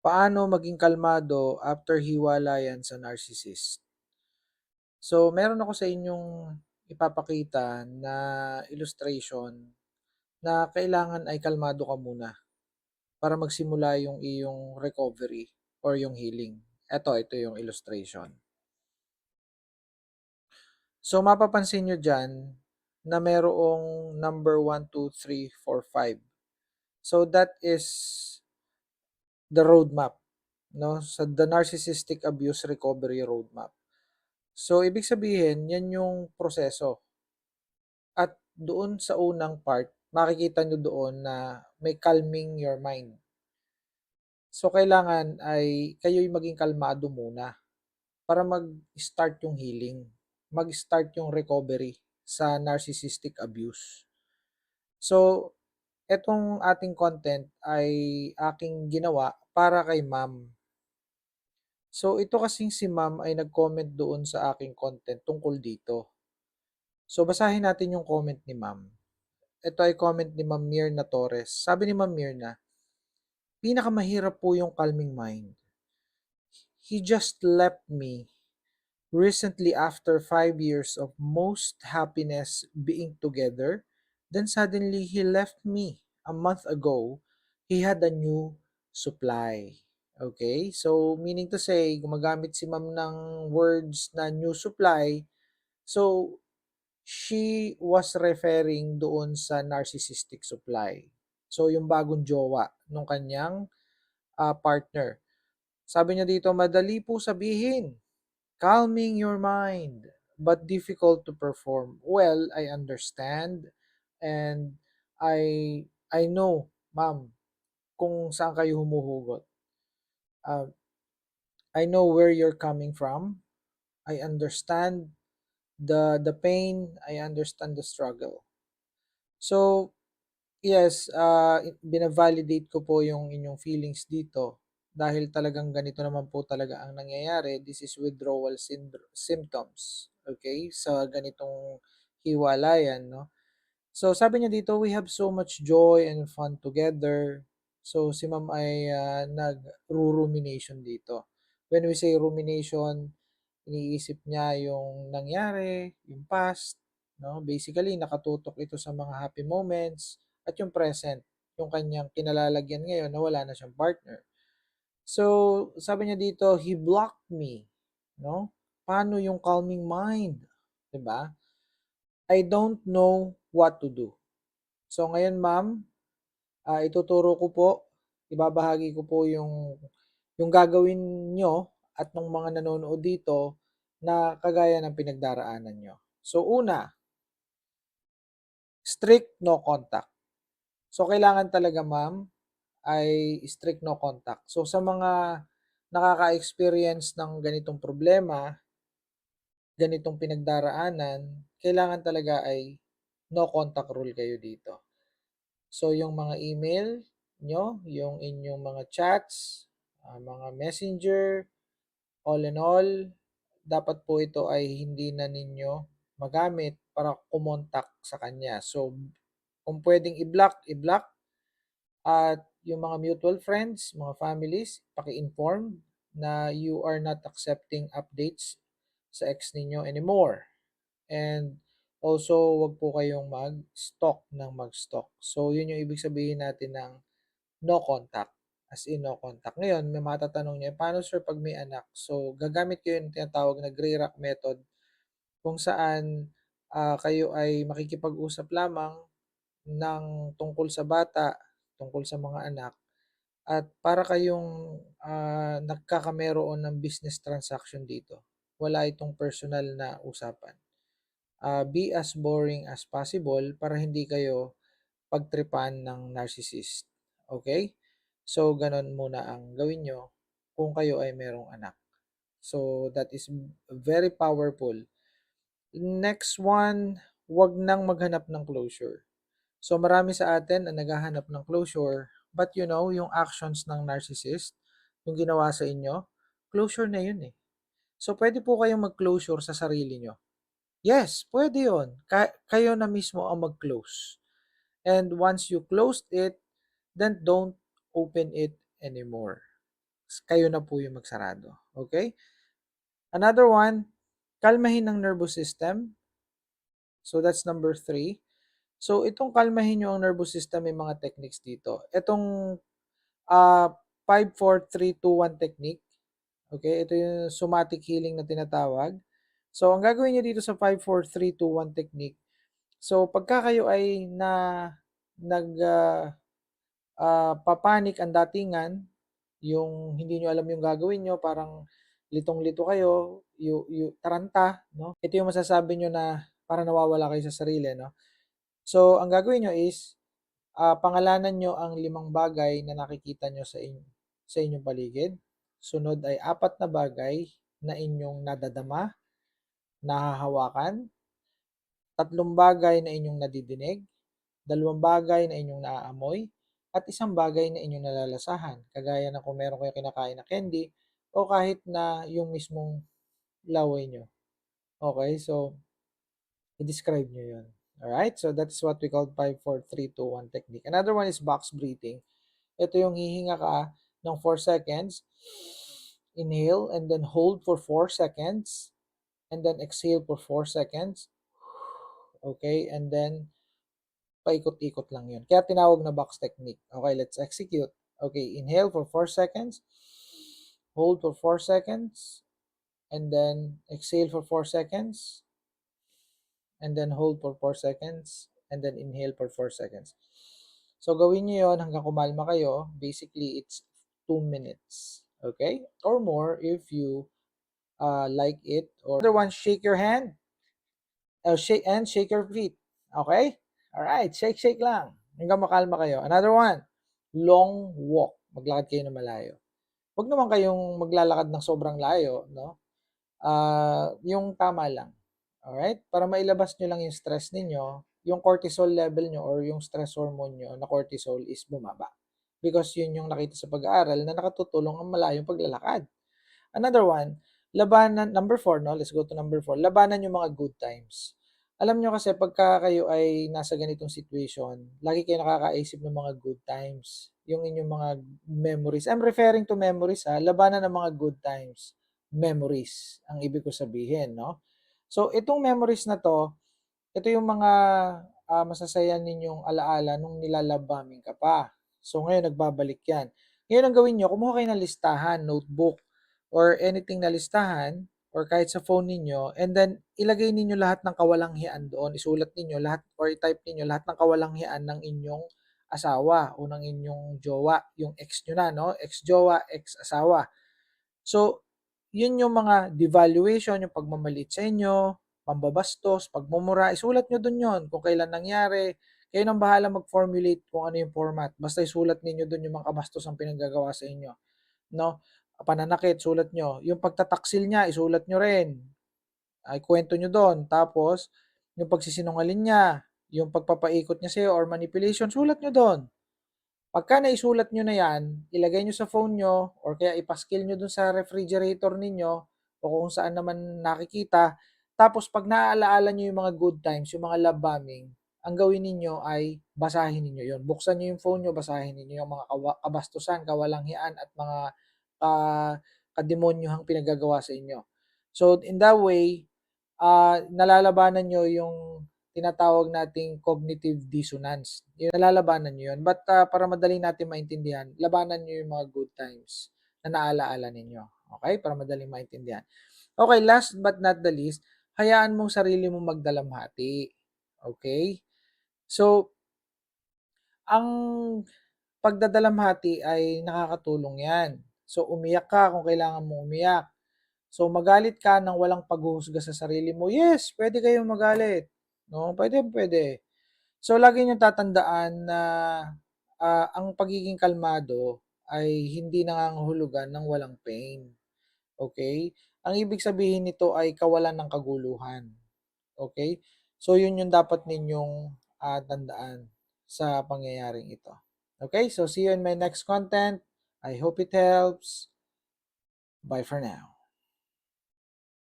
Paano maging kalmado after hiwalayan sa narcissist? So, meron ako sa inyong ipapakita na illustration na kailangan ay kalmado ka muna para magsimula yung iyong recovery or yung healing. Ito yung illustration. So, mapapansin nyo dyan na merong number 1, 2, 3, 4, 5. So, that is the roadmap, no? Sa the narcissistic abuse recovery roadmap. So, ibig sabihin, yan yung proseso. At doon sa unang part, makikita nyo doon na may calming your mind. So, kailangan ay kayo'y maging kalmado muna para mag-start yung healing, mag-start yung recovery sa narcissistic abuse. So, etong ating content ay aking ginawa para kay ma'am. So, ito kasing si ma'am ay nag-comment doon sa aking content tungkol dito. So, basahin natin yung comment ni ma'am. Ito ay comment ni Ma'am Mirna Torres. Sabi ni Ma'am Mirna, pinakamahirap po yung calming mind. He just left me recently after 5 years of most happiness being together. Then suddenly he left me. A month ago, he had a new supply. Okay? So, meaning to say, gumagamit si ma'am ng words na new supply. So, she was referring doon sa narcissistic supply. So, yung bagong jowa nung kanyang partner. Sabi niya dito, madali po sabihin, calming your mind, but difficult to perform. Well, I understand and I know, ma'am, kung saan kayo humuhugot. Uh, I know where you're coming from. I understand the pain. I understand the struggle. So, yes, bina-validate ko po yung inyong feelings dito dahil talagang ganito naman po talaga ang nangyayari. This is withdrawal symptoms, okay, sa ganitong hiwalayan, no? So, sabi niya dito, we have so much joy and fun together. So, si ma'am ay nag-rumination dito. When we say rumination, iniisip niya yung nangyari, yung past, no? Basically, nakatutok ito sa mga happy moments at yung present, yung kanyang kinalalagyan ngayon na wala na siyang partner. So, sabi niya dito, he blocked me, no? Paano yung calming mind, 'di ba? I don't know what to do. So ngayon ma'am, ituturo ko po, ibabahagi ko po yung gagawin nyo at ng mga nanonood dito na kagaya ng pinagdaraanan nyo. So una, strict no contact. So kailangan talaga ma'am ay strict no contact. So sa mga nakaka-experience ng ganitong problema, ganitong pinagdaraanan, kailangan talaga ay no contact rule kayo dito. So, yung mga email nyo, yung inyong mga chats, mga messenger, all in all, dapat po ito ay hindi na ninyo magamit para kumontak sa kanya. So, kung pwedeng i-block, i-block. At yung mga mutual friends, mga families, paki-inform na you are not accepting updates sa ex ninyo anymore. And also, wag po kayong mag-stalk ng mag-stalk. So, yun yung ibig sabihin natin ng no contact. As in, no contact. Ngayon, may matatanong niya, paano sir pag may anak? So, gagamit kayo yung tinatawag na gray rock method kung saan kayo ay makikipag-usap lamang ng tungkol sa bata, tungkol sa mga anak, at para kayong nagkakameroon ng business transaction dito. Wala itong personal na usapan. Be as boring as possible para hindi kayo pagtripan ng narcissist. Okay? So, ganun muna ang gawin nyo kung kayo ay merong anak. So, that is very powerful. Next one, wag nang maghanap ng closure. So, marami sa atin ang naghahanap ng closure, but you know, yung actions ng narcissist, yung ginawa sa inyo, closure na yun eh. So, pwede po kayong mag-closure sa sarili nyo. Yes, pwede yun. Kayo na mismo ang mag-close. And once you closed it, then don't open it anymore. kayo na po yung magsarado. Okay? Another one, kalmahin ang nervous system. So that's number 3. So itong kalmahin nyo ang nervous system, may mga techniques dito. Itong 5, 4, 3, 2, 1 technique. Okay, ito yung somatic healing na tinatawag. So ang gagawin nyo dito sa 5, 4, 3, 2, 1 technique. So pagka kayo ay papanik ang datingan, yung hindi nyo alam yung gagawin nyo, parang litong-lito kayo, taranta, no? Ito yung masasabi nyo na parang nawawala kayo sa sarili, no? So, ang gagawin nyo is, pangalanan nyo ang 5 bagay na nakikita nyo sa inyong paligid. Sunod ay 4 na bagay na inyong nadadama, nahahawakan, 3 bagay na inyong nadidinig, 2 bagay na inyong naaamoy, at 1 bagay na inyong nalalasahan. Kagaya na kung meron kayo kinakain na candy o kahit na yung mismong laway nyo. Okay, so i-describe nyo yun. Alright, so that's what we call 5, 4, 3, 2, 1 technique. Another one is box breathing. Ito yung hihinga ka ng 4 seconds, inhale and then hold for 4 seconds, and then exhale for 4 seconds. Okay, and then paikot-ikot lang yun. Kaya tinawag na box technique. Okay, let's execute. Okay, inhale for 4 seconds, hold for 4 seconds, and then exhale for 4 seconds, and then hold for 4 seconds, and then inhale for 4 seconds. So, gawin nyo yun hanggang kumalma kayo. Basically, it's 2 minutes. Okay? Or more if you like it. Or another one, shake your hand. Shake your feet. Okay? Alright, shake lang. Hanggang makalma kayo. Another one, long walk. Maglakad kayo na malayo. Huwag naman kayong maglalakad ng sobrang layo, no? Yung tama lang. Alright? Para mailabas nyo lang yung stress ninyo, yung cortisol level nyo or yung stress hormone nyo na cortisol is bumaba. Because yun yung nakita sa pag-aaral na nakatutulong ang malayong paglalakad. Another one, number 4, no? Let's go to number 4. Labanan yung mga good times. Alam nyo kasi pagka kayo ay nasa ganitong situation, lagi kayo nakakaisip ng mga good times. Yung inyong mga memories. I'm referring to memories Labanan ng mga good times. Memories, ang ibig ko sabihin, no? So, itong memories na to, ito yung mga masasaya ninyong alaala nung nilalabaming ka pa. So, ngayon nagbabalik yan. Ngayon ang gawin nyo, kumuha kayo ng listahan, notebook, or anything na listahan, or kahit sa phone ninyo, and then ilagay ninyo lahat ng kawalanghyan doon, isulat ninyo lahat, or i-type ninyo lahat ng kawalanghyan ng inyong asawa o ng inyong jowa, yung ex nyo na, no? Ex-jowa, ex-asawa. So, yun yung mga devaluation, yung pagmamaliit sa inyo, pambabastos, pagmumura, isulat nyo dun yun. Kung kailan nangyari, kayo nang bahala mag-formulate kung ano yung format. Basta isulat ninyo dun yung mga kabastos ang pinanggagawa sa inyo. No? Pananakit, sulat nyo. Yung pagtataksil niya, isulat nyo rin. Ay, kwento nyo doon. Tapos, yung pagsisinungaling niya, yung pagpapaikot niya sa'yo or manipulation, sulat nyo doon. Pagka naisulat nyo na yan, ilagay nyo sa phone nyo or kaya ipaskil nyo dun sa refrigerator ninyo o kung saan naman nakikita. Tapos pag naaalaala nyo yung mga good times, yung mga love bombing, ang gawin ninyo ay basahin ninyo yon. Buksan nyo yung phone nyo, basahin ninyo yung mga kabastusan, kawalangian at mga kademonyohang pinagagawa sa inyo. So in that way, nalalabanan nyo yung tinatawag nating cognitive dissonance. Yung nalalabanan nyo yun. But para madali natin maintindihan, labanan nyo yung mga good times na naalaala ninyo. Okay? Para madaling maintindihan. Okay, last but not the least, hayaan mong sarili mong magdalamhati. Okay? So, ang pagdadalamhati ay nakakatulong yan. So, umiyak ka kung kailangan mong umiyak. So, magalit ka nang walang paghuhusga sa sarili mo. Yes, pwede kayong magalit. No, pwede. So, lagi niyong tatandaan na ang pagiging kalmado ay hindi nangangahulugan ng walang pain. Okay? Ang ibig sabihin nito ay kawalan ng kaguluhan. Okay? So, yun yung dapat ninyong tandaan sa pangyayaring ito. Okay? So, see you in my next content. I hope it helps. Bye for now.